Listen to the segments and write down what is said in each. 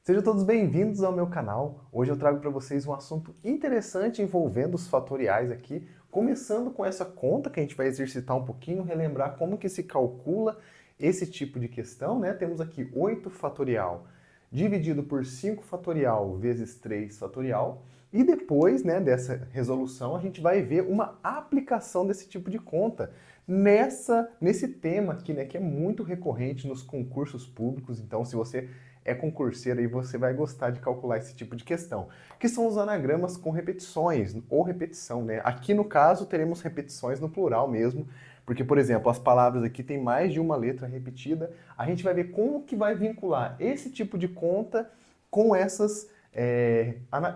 Sejam todos bem-vindos ao meu canal. Hoje eu trago para vocês um assunto interessante envolvendo os fatoriais aqui, começando com essa conta que a gente vai exercitar um pouquinho, relembrar como que se calcula esse tipo de questão, né? Temos aqui 8 fatorial dividido por 5 fatorial vezes 3 fatorial. E depois, né, dessa resolução, a gente vai ver uma aplicação desse tipo de conta nesse tema aqui, né, que é muito recorrente nos concursos públicos. Então, se você é concurseiro e você vai gostar de calcular esse tipo de questão, que são os anagramas com repetições ou repetição, né? Aqui no caso teremos repetições no plural mesmo, porque, por exemplo, as palavras aqui têm mais de uma letra repetida. A gente vai ver como que vai vincular esse tipo de conta com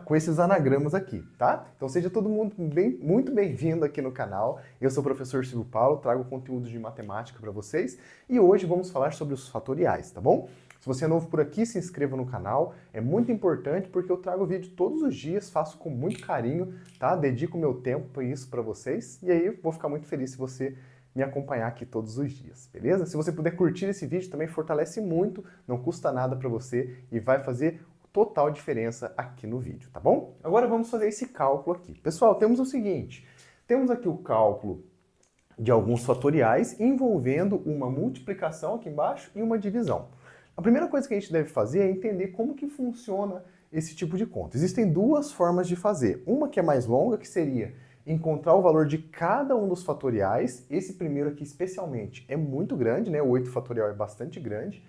com esses anagramas aqui, tá? Então seja todo mundo muito bem-vindo aqui no canal. Eu sou o professor Silvio Paulo, trago conteúdo de matemática para vocês e hoje vamos falar sobre os fatoriais, tá bom? Se você é novo por aqui, se inscreva no canal, é muito importante porque eu trago vídeo todos os dias, faço com muito carinho, tá? Dedico meu tempo para isso para vocês e aí vou ficar muito feliz se você me acompanhar aqui todos os dias, beleza? Se você puder curtir esse vídeo também fortalece muito, não custa nada para você e vai fazer total diferença aqui no vídeo, tá bom? Agora vamos fazer esse cálculo aqui. Pessoal, temos o seguinte, temos aqui o cálculo de alguns fatoriais envolvendo uma multiplicação aqui embaixo e uma divisão. A primeira coisa que a gente deve fazer é entender como que funciona esse tipo de conta. Existem duas formas de fazer. Uma que é mais longa, que seria encontrar o valor de cada um dos fatoriais. Esse primeiro aqui especialmente é muito grande, né? O 8 fatorial é bastante grande.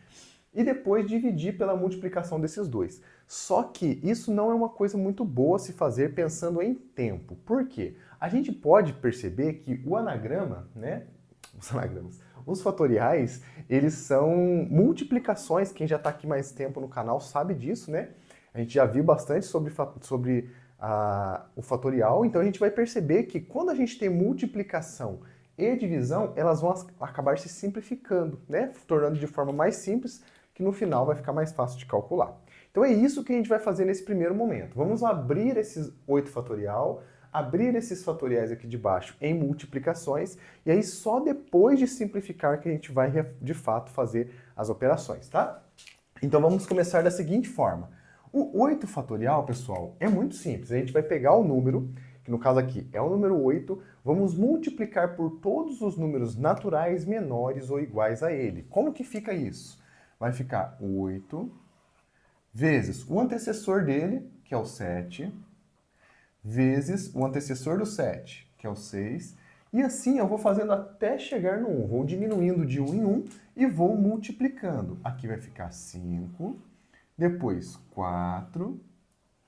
E depois dividir pela multiplicação desses dois. Só que isso não é uma coisa muito boa se fazer pensando em tempo. Por quê? A gente pode perceber que o anagrama, né? Os fatoriais, eles são multiplicações. Quem já está aqui mais tempo no canal sabe disso, né? A gente já viu bastante sobre o fatorial, então a gente vai perceber que quando a gente tem multiplicação e divisão, elas vão acabar se simplificando, né? Tornando de forma mais simples, que no final vai ficar mais fácil de calcular. Então é isso que a gente vai fazer nesse primeiro momento. Vamos abrir esses 8 fatorial, abrir esses fatoriais aqui de baixo em multiplicações, e aí só depois de simplificar que a gente vai, de fato, fazer as operações, tá? Então vamos começar da seguinte forma. O 8 fatorial, pessoal, é muito simples. A gente vai pegar o número, que no caso aqui é o número 8, vamos multiplicar por todos os números naturais menores ou iguais a ele. Como que fica isso? Vai ficar 8 vezes o antecessor dele, que é o 7, vezes o antecessor do 7, que é o 6, e assim eu vou fazendo até chegar no 1. Vou diminuindo de 1 em 1 e vou multiplicando. Aqui vai ficar 5, depois 4,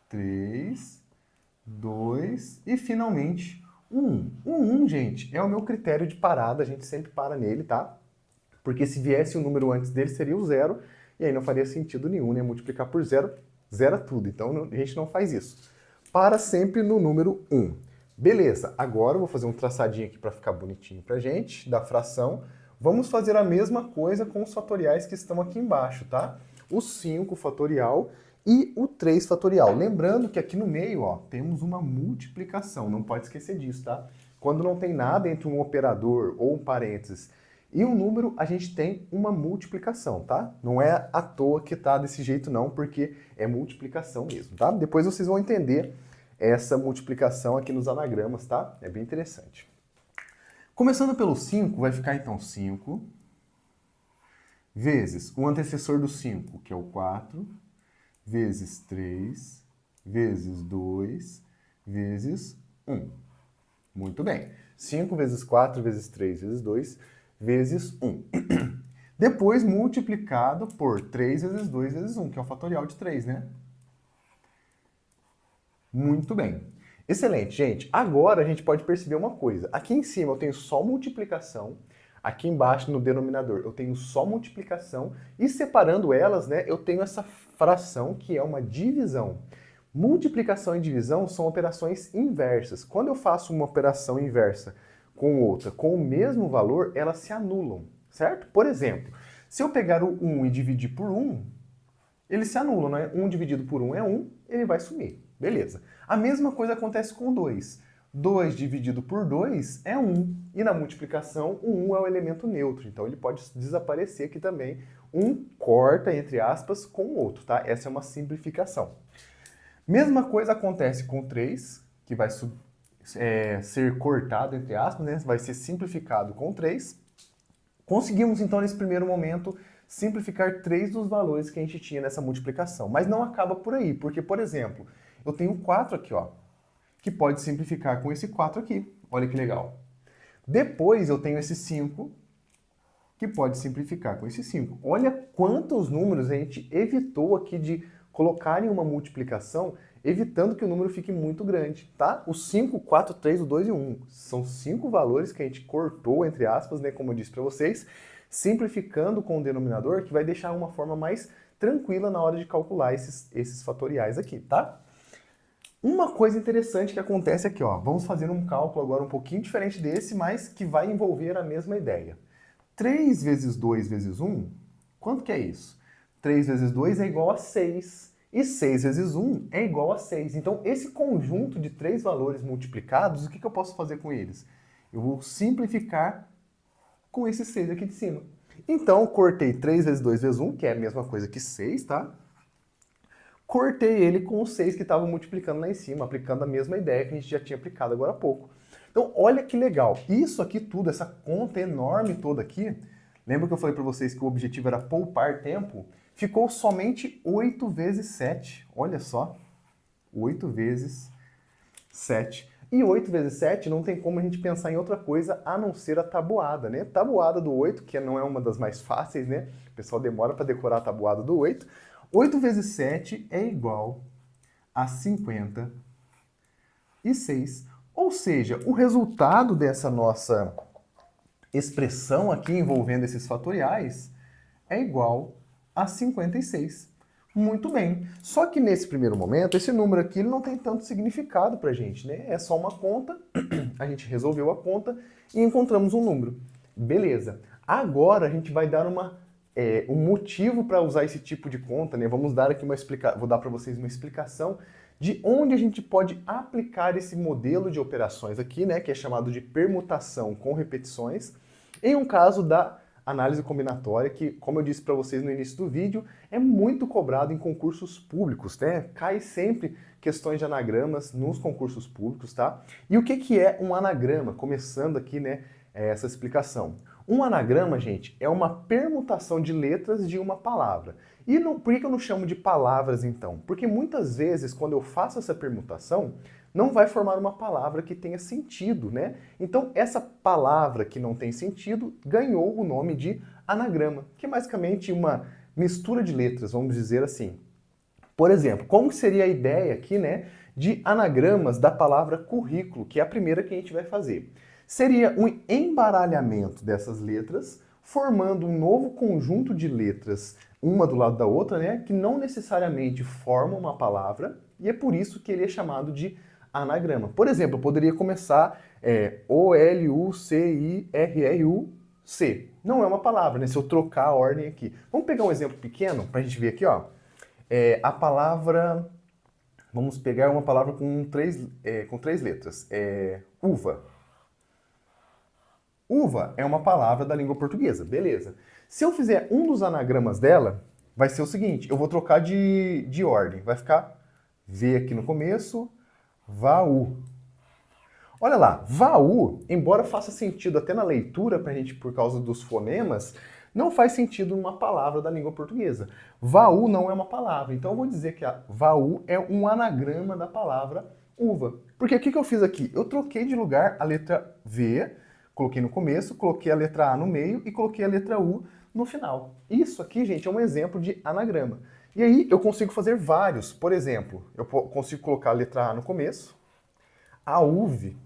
3, 2 e finalmente 1. O 1, gente, é o meu critério de parada, a gente sempre para nele, tá? Porque se viesse um número antes dele seria o 0, e aí não faria sentido nenhum, né? Multiplicar por 0, zera tudo. Então a gente não faz isso. Para sempre no número 1. Beleza, agora eu vou fazer um traçadinho aqui para ficar bonitinho pra gente, da fração. Vamos fazer a mesma coisa com os fatoriais que estão aqui embaixo, tá? O 5 fatorial e o 3 fatorial. Lembrando que aqui no meio, ó, temos uma multiplicação, não pode esquecer disso, tá? Quando não tem nada entre um operador ou um parênteses e um número, a gente tem uma multiplicação, tá? Não é à toa que tá desse jeito não, porque é multiplicação mesmo, tá? Depois vocês vão entender essa multiplicação aqui nos anagramas, tá? É bem interessante. Começando pelo 5, vai ficar então 5 vezes o antecessor do 5, que é o 4, vezes 3, vezes 2, vezes 1. Muito bem. 5 vezes 4, vezes 3, vezes 2, vezes 1. Depois multiplicado por 3 vezes 2 vezes 1, que é o fatorial de 3, né? Muito bem. Excelente, gente. Agora a gente pode perceber uma coisa. Aqui em cima eu tenho só multiplicação, aqui embaixo no denominador eu tenho só multiplicação, e separando elas, né, eu tenho essa fração que é uma divisão. Multiplicação e divisão são operações inversas. Quando eu faço uma operação inversa com outra com o mesmo valor, elas se anulam, certo? Por exemplo, se eu pegar o 1 e dividir por 1, eles se anulam, né? 1 dividido por 1 é 1, ele vai sumir. Beleza. A mesma coisa acontece com o 2. 2 dividido por 2 é 1. E na multiplicação, o 1 é o elemento neutro. Então, ele pode desaparecer aqui também. Um corta, entre aspas, com o outro, tá? Essa é uma simplificação. Mesma coisa acontece com 3, que vai ser cortado, entre aspas, né? Vai ser simplificado com 3. Conseguimos, então, nesse primeiro momento, simplificar 3 dos valores que a gente tinha nessa multiplicação. Mas não acaba por aí, porque, por exemplo, eu tenho 4 aqui, ó, que pode simplificar com esse 4 aqui. Olha que legal. Depois eu tenho esse 5, que pode simplificar com esse 5. Olha quantos números a gente evitou aqui de colocar em uma multiplicação, evitando que o número fique muito grande, tá? O 5, 4, 3, o 2 e o 1. São 5 valores que a gente cortou, entre aspas, né, como eu disse para vocês, simplificando com o denominador, que vai deixar uma forma mais tranquila na hora de calcular esses fatoriais aqui, tá? Uma coisa interessante que acontece aqui, ó, vamos fazer um cálculo agora um pouquinho diferente desse, mas que vai envolver a mesma ideia. 3 vezes 2 vezes 1, quanto que é isso? 3 vezes 2 é igual a 6. E 6 vezes 1 é igual a 6. Então, esse conjunto de 3 valores multiplicados, o que eu posso fazer com eles? Eu vou simplificar com esse 6 aqui de cima. Então, cortei 3 vezes 2 vezes 1, que é a mesma coisa que 6, tá? Cortei ele com o 6 que estava multiplicando lá em cima, aplicando a mesma ideia que a gente já tinha aplicado agora há pouco. Então, olha que legal. Isso aqui tudo, essa conta enorme toda aqui, lembra que eu falei para vocês que o objetivo era poupar tempo? Ficou somente 8 vezes 7. Olha só. 8 vezes 7. E 8 vezes 7 não tem como a gente pensar em outra coisa a não ser a tabuada, né? Tabuada do 8, que não é uma das mais fáceis, né? O pessoal demora para decorar a tabuada do 8. 8 vezes 7 é igual a 56. Ou seja, o resultado dessa nossa expressão aqui envolvendo esses fatoriais é igual a 56. Muito bem. Só que nesse primeiro momento, esse número aqui ele não tem tanto significado pra gente, né? É só uma conta, a gente resolveu a conta e encontramos um número. Beleza. Agora a gente vai dar um motivo para usar esse tipo de conta, né? Vamos dar aqui vou dar para vocês uma explicação de onde a gente pode aplicar esse modelo de operações aqui, né? Que é chamado de permutação com repetições, em um caso da análise combinatória, que, como eu disse para vocês no início do vídeo, é muito cobrado em concursos públicos, né? Cai sempre questões de anagramas nos concursos públicos, tá? E o que é um anagrama? Começando aqui, né, essa explicação. Um anagrama, gente, é uma permutação de letras de uma palavra. E por que eu não chamo de palavras, então? Porque muitas vezes, quando eu faço essa permutação, não vai formar uma palavra que tenha sentido, né? Então, essa palavra que não tem sentido ganhou o nome de anagrama, que é basicamente uma mistura de letras, vamos dizer assim. Por exemplo, como seria a ideia aqui, né, de anagramas da palavra currículo, que é a primeira que a gente vai fazer? Seria um embaralhamento dessas letras, formando um novo conjunto de letras, uma do lado da outra, né, que não necessariamente formam uma palavra, e é por isso que ele é chamado de anagrama. Por exemplo, eu poderia começar O-L-U-C-I-R-R-U-C. Não é uma palavra, né? Se eu trocar a ordem aqui. Vamos pegar um exemplo pequeno para a gente ver aqui, ó. A palavra... Vamos pegar uma palavra com três letras. Uva. Uva é uma palavra da língua portuguesa, beleza. Se eu fizer um dos anagramas dela, vai ser o seguinte, eu vou trocar de ordem. Vai ficar V aqui no começo, VAU. Olha lá, VAU, embora faça sentido até na leitura pra gente por causa dos fonemas, não faz sentido numa palavra da língua portuguesa. VAU não é uma palavra, então eu vou dizer que a VAU é um anagrama da palavra uva. Porque o que eu fiz aqui? Eu troquei de lugar a letra V, coloquei no começo, coloquei a letra A no meio e coloquei a letra U no final. Isso aqui, gente, é um exemplo de anagrama. E aí eu consigo fazer vários. Por exemplo, eu consigo colocar a letra A no começo, a UV,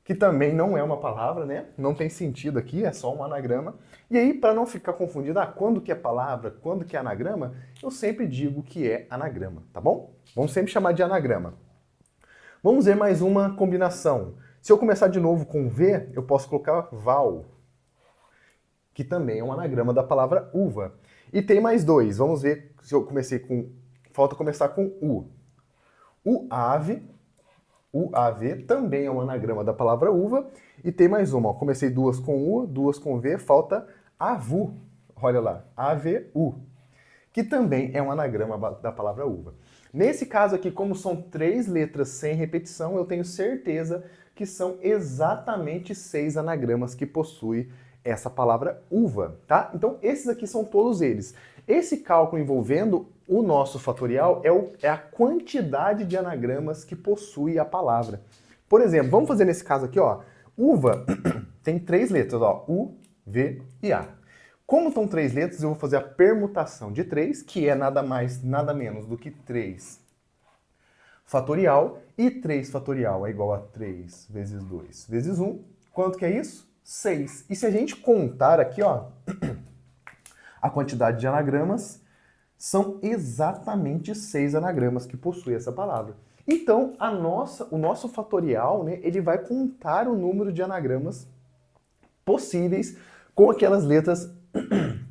que também não é uma palavra, né? Não tem sentido aqui, é só um anagrama. E aí, para não ficar confundido, quando que é palavra, quando que é anagrama, eu sempre digo que é anagrama, tá bom? Vamos sempre chamar de anagrama. Vamos ver mais uma combinação. Se eu começar de novo com V, eu posso colocar VAL, que também é um anagrama da palavra uva. E tem mais dois. Vamos ver se eu comecei com... Falta começar com U. O ave, UAV também é um anagrama da palavra uva. E tem mais uma, ó. Comecei duas com U, duas com V, falta AVU. Olha lá, AVU, que também é um anagrama da palavra uva. Nesse caso aqui, como são 3 letras sem repetição, eu tenho certeza que são exatamente 6 anagramas que possui essa palavra uva, tá? Então, esses aqui são todos eles. Esse cálculo envolvendo o nosso fatorial é a quantidade de anagramas que possui a palavra. Por exemplo, vamos fazer nesse caso aqui, ó. Uva tem 3 letras, ó. U, V e A. Como estão 3 letras, eu vou fazer a permutação de 3, que é nada mais, nada menos do que 3 fatorial. E 3 fatorial é igual a 3 vezes 2 vezes 1. Quanto que é isso? 6. E se a gente contar aqui, ó, a quantidade de anagramas, são exatamente 6 anagramas que possui essa palavra. Então, o nosso fatorial, né, ele vai contar o número de anagramas possíveis com aquelas letras,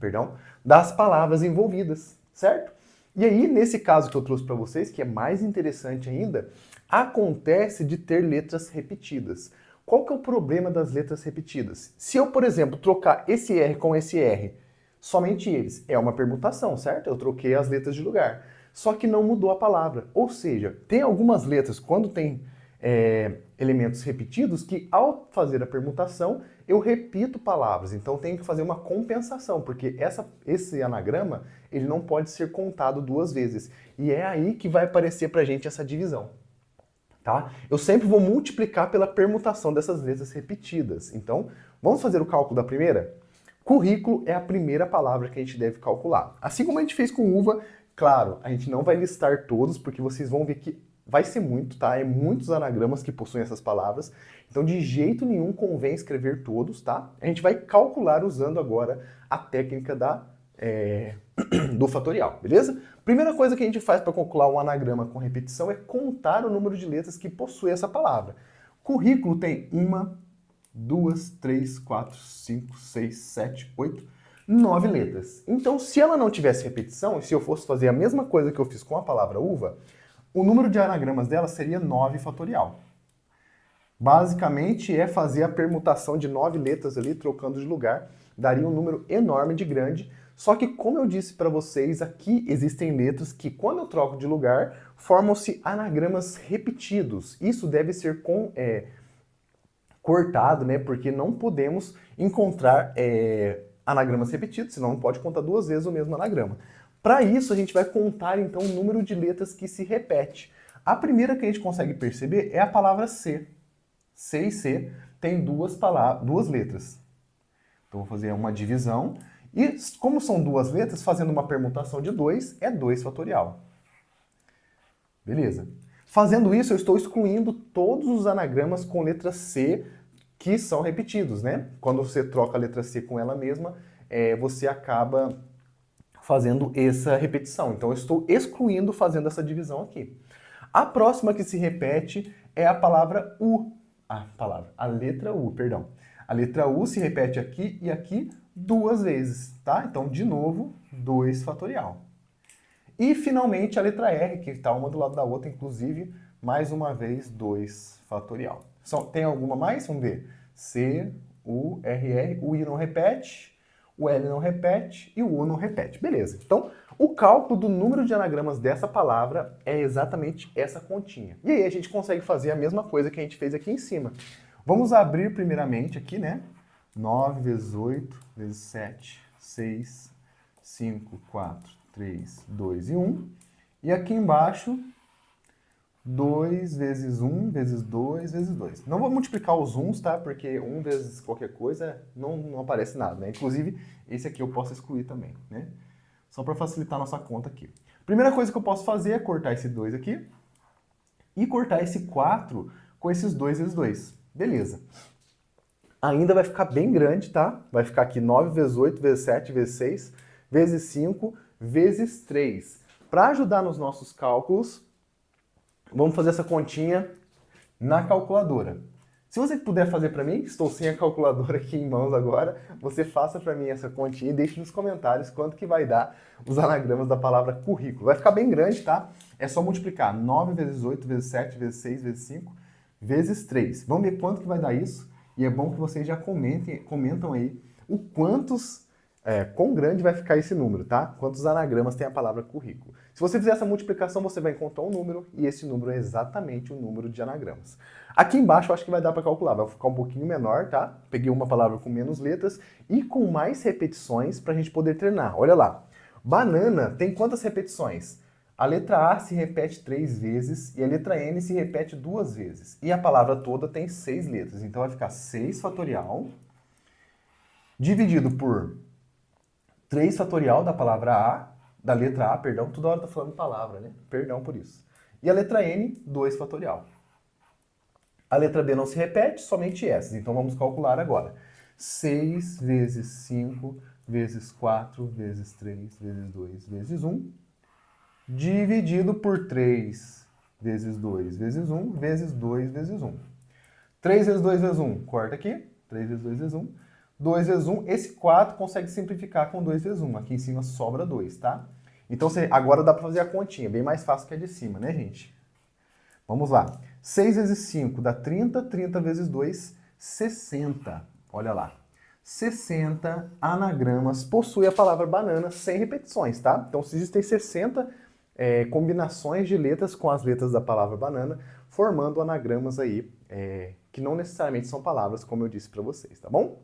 perdão, das palavras envolvidas, certo? E aí, nesse caso que eu trouxe para vocês, que é mais interessante ainda, acontece de ter letras repetidas. Qual que é o problema das letras repetidas? Se eu, por exemplo, trocar esse R com esse R, somente eles, é uma permutação, certo? Eu troquei as letras de lugar. Só que não mudou a palavra. Ou seja, tem algumas letras, quando tem elementos repetidos, que ao fazer a permutação, eu repito palavras. Então tenho que fazer uma compensação, porque esse anagrama, ele não pode ser contado 2 vezes. E é aí que vai aparecer pra gente essa divisão. Tá? Eu sempre vou multiplicar pela permutação dessas letras repetidas. Então, vamos fazer o cálculo da primeira? Currículo é a primeira palavra que a gente deve calcular. Assim como a gente fez com uva, claro, a gente não vai listar todos, porque vocês vão ver que vai ser muito, tá? É muitos anagramas que possuem essas palavras. Então, de jeito nenhum convém escrever todos, tá? A gente vai calcular usando agora a técnica do fatorial, beleza? Primeira coisa que a gente faz para calcular um anagrama com repetição é contar o número de letras que possui essa palavra. Currículo tem 1, 2, 3, 4, 5, 6, 7, 8, 9 letras. Então, se ela não tivesse repetição, e se eu fosse fazer a mesma coisa que eu fiz com a palavra uva, o número de anagramas dela seria 9 fatorial. Basicamente, é fazer a permutação de 9 letras ali, trocando de lugar, daria um número enorme de grande. Só que, como eu disse para vocês, aqui existem letras que, quando eu troco de lugar, formam-se anagramas repetidos. Isso deve ser cortado, né? Porque não podemos encontrar anagramas repetidos, senão não pode contar 2 vezes o mesmo anagrama. Para isso, a gente vai contar, então, o número de letras que se repete. A primeira que a gente consegue perceber é a palavra C. C e C tem 2 letras. Então, vou fazer uma divisão. E como são 2 letras, fazendo uma permutação de 2, é 2 fatorial. Beleza. Fazendo isso, eu estou excluindo todos os anagramas com letra C que são repetidos, né? Quando você troca a letra C com ela mesma, você acaba fazendo essa repetição. Então, eu estou excluindo fazendo essa divisão aqui. A próxima que se repete é a palavra U. A letra U, perdão. A letra U se repete aqui e aqui 2 vezes, tá? Então, de novo, 2 fatorial. E, finalmente, a letra R, que está uma do lado da outra, inclusive, mais uma vez, 2 fatorial. Tem alguma mais? Vamos ver. C, U, R, R. O I não repete, o L não repete e o U não repete. Beleza. Então, o cálculo do número de anagramas dessa palavra é exatamente essa continha. E aí a gente consegue fazer a mesma coisa que a gente fez aqui em cima. Vamos abrir primeiramente aqui, né? 9 vezes 8 vezes 7, 6, 5, 4, 3, 2 e 1. E aqui embaixo, 2 vezes 1 vezes 2 vezes 2. Não vou multiplicar os 1s, tá? Porque 1 vezes qualquer coisa não aparece nada, né? Inclusive, esse aqui eu posso excluir também, né? Só para facilitar a nossa conta aqui. Primeira coisa que eu posso fazer é cortar esse 2 aqui e cortar esse 4 com esses 2 vezes 2. Beleza. Ainda vai ficar bem grande, tá? Vai ficar aqui 9 vezes 8 vezes 7 vezes 6 vezes 5 vezes 3. Para ajudar nos nossos cálculos, vamos fazer essa continha na calculadora. Se você puder fazer para mim, estou sem a calculadora aqui em mãos agora, você faça para mim essa continha e deixe nos comentários quanto que vai dar os anagramas da palavra currículo. Vai ficar bem grande, tá? É só multiplicar 9 vezes 8 vezes 7 vezes 6 vezes 5 vezes 3. Vamos ver quanto que vai dar isso? E é bom que vocês já comentam aí quão grande vai ficar esse número, tá? Quantos anagramas tem a palavra currículo. Se você fizer essa multiplicação, você vai encontrar um número, e esse número é exatamente o número de anagramas. Aqui embaixo eu acho que vai dar para calcular, vai ficar um pouquinho menor, tá? Peguei uma palavra com menos letras e com mais repetições para a gente poder treinar. Olha lá, banana tem quantas repetições? A letra A se repete 3 vezes e a letra N se repete 2 vezes. E a palavra toda tem 6 letras, então vai ficar 6 fatorial dividido por 3 fatorial da palavra A, da letra A, perdão, toda hora tá falando palavra, né? Perdão por isso. E a letra N, 2 fatorial. A letra B não se repete, somente essas. Então vamos calcular agora. 6 vezes 5 vezes 4 vezes 3 vezes 2 vezes 1 dividido por 3 vezes 2 vezes 1 vezes 2 vezes 1. 3 vezes 2 vezes 1, corta aqui. 3 vezes 2 vezes 1. 2 vezes 1, esse 4 consegue simplificar com 2 vezes 1. Aqui em cima sobra 2, tá? Então agora dá para fazer a continha, bem mais fácil que a de cima, né, gente? Vamos lá. 6 vezes 5 dá 30, 30 vezes 2, 60. Olha lá. 60 anagramas possui a palavra banana sem repetições, tá? Então, se existem 60 combinações de letras com as letras da palavra banana, formando anagramas aí, que não necessariamente são palavras, como eu disse para vocês, tá bom?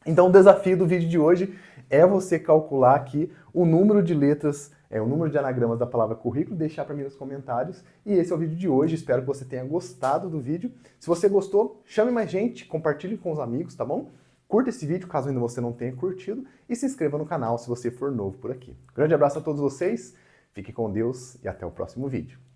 Então, o desafio do vídeo de hoje é você calcular aqui o número de letras, o número de anagramas da palavra currículo, deixar para mim nos comentários. E esse é o vídeo de hoje, espero que você tenha gostado do vídeo. Se você gostou, chame mais gente, compartilhe com os amigos, tá bom? Curta esse vídeo, caso ainda você não tenha curtido, e se inscreva no canal se você for novo por aqui. Grande abraço a todos vocês, fique com Deus e até o próximo vídeo.